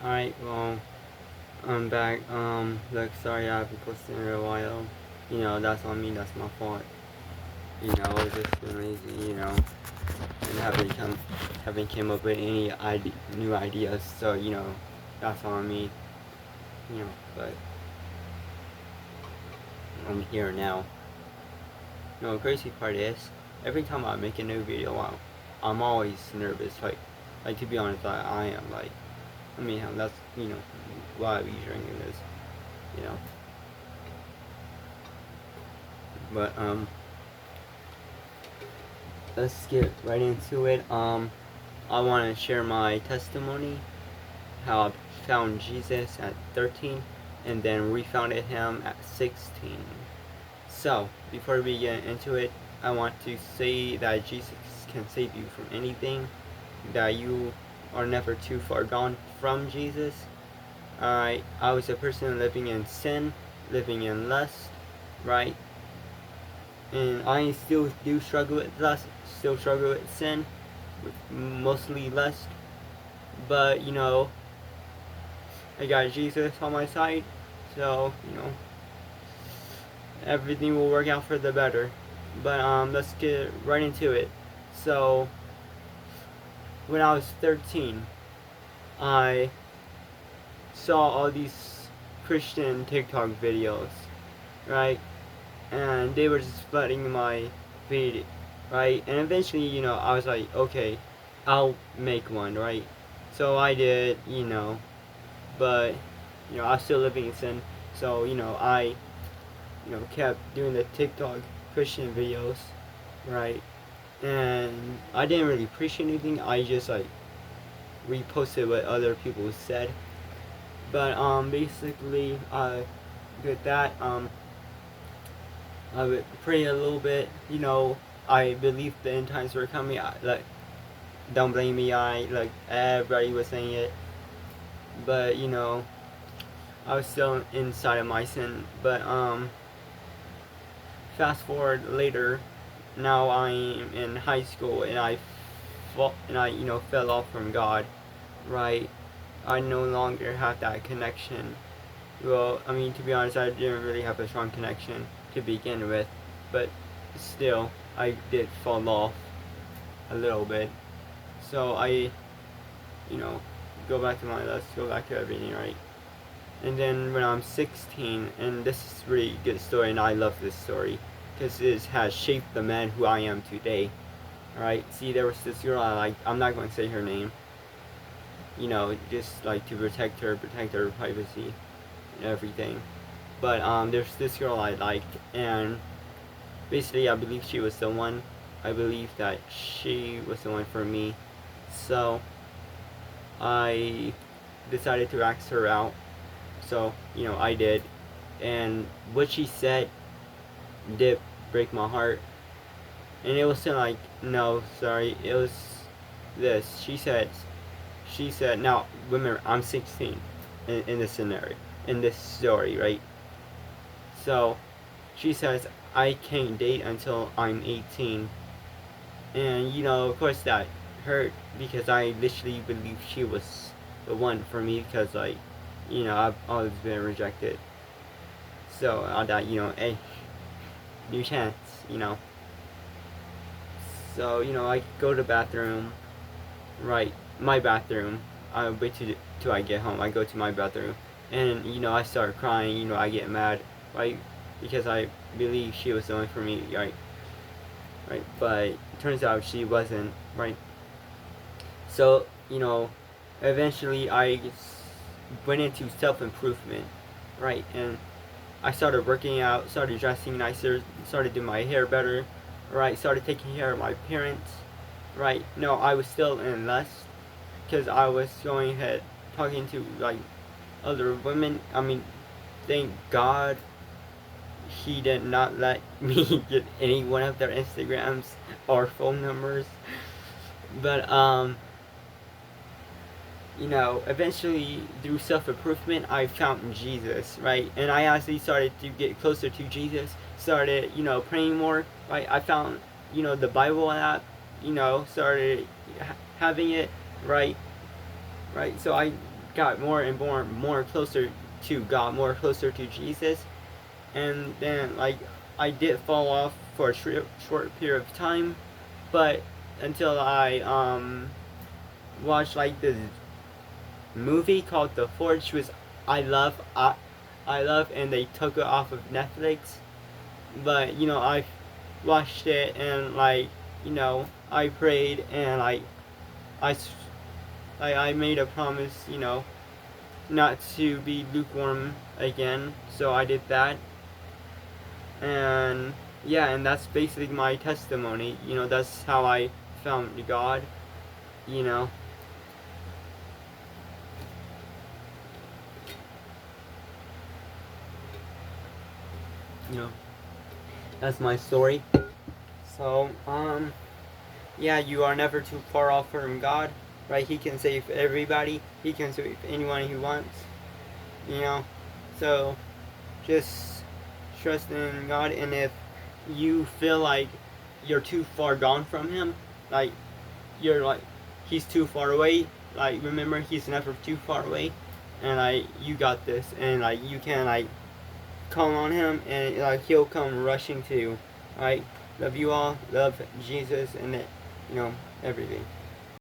Alright, well, I'm back. Look, sorry I haven't posted in a while. That's on me, that's my fault. I was just been lazy, and haven't came up with any new ideas, so, that's on me, but I'm here now. The crazy part is, every time I make a new video, I'm always nervous, like to be honest, I am, that's, why I'm drinking this, you know. But let's get right into it. I want to share my testimony, how I found Jesus at 13 and then refounded him at 16. So, before we get into it, I want to say that Jesus can save you from anything, that you are never too far gone from Jesus. I was a person living in sin, living in lust, right? And I still do struggle with lust, still struggle with sin, mostly lust. But I got Jesus on my side, so everything will work out for the better. But let's get right into it. So when I was 13, I saw all these Christian TikTok videos, right? And they were just flooding my feed, right? And eventually, I was like, okay, I'll make one, right? So I did, but I was still living in sin. So I kept doing the TikTok Christian videos, right? And I didn't really preach anything. I just like reposted what other people said. But basically, with that, I would pray a little bit. I believe the end times were coming. Don't blame me. Everybody was saying it, but I was still inside of my sin. But fast forward later, now I'm in high school and I fell off from God, right? I no longer have that connection. Well, I mean, to be honest, I didn't really have a strong connection to begin with, but still, I did fall off a little bit. So you know, let's go back to everything, right? And then when I'm 16, and this is a really good story, and I love this story, because it has shaped the man who I am today. Alright, see, there was this girl I'm not going to say her name, just like to protect her privacy and everything. But there's this girl I liked, and basically I believe she was the one. I believe that she was the one for me. So I decided to ask her out. So I did, and what she said did break my heart. And it wasn't like, no, sorry, it was this. She said, now remember, I'm 16 in this scenario, in this story, right? So she says, I can't date until I'm 18. And of course that hurt, because I literally believe she was the one for me, because I've always been rejected. So I thought, hey, new chance, So I go to the bathroom, right? My bathroom. I wait till I get home. I go to my bathroom, and I start crying. I get mad, right? Because I believe she was the one for me, right? Right, but it turns out she wasn't, right? So eventually I went into self-improvement, right? And I started working out, started dressing nicer, started doing my hair better, right? Started taking care of my parents, right? No, I was still in lust, because I was going ahead talking to other women. I mean, thank God he did not let me get any one of their Instagrams or phone numbers. But eventually through self-improvement, I found Jesus, right? And I actually started to get closer to Jesus, started, praying more, right? I found, the Bible app, started having it, right? Right? So I got more and more closer to God, more closer to Jesus, and then like I did fall off for a short period of time, but until I watched like this movie called The Forge, which I love, I love, and they took it off of Netflix. But I watched it and like I prayed and I I made a promise, not to be lukewarm again. So I did that, and yeah, and that's basically my testimony. That's how I found God. You know, you know, that's my story. So yeah, you are never too far off from God, right? He can save everybody. He can save anyone he wants. You know, so just trust in God, and if you feel like you're too far gone from Him, like you're like He's too far away, like remember He's never too far away, and like you got this, and like you can like call on Him, and like He'll come rushing to you. Alright, love you all, love Jesus, and everything.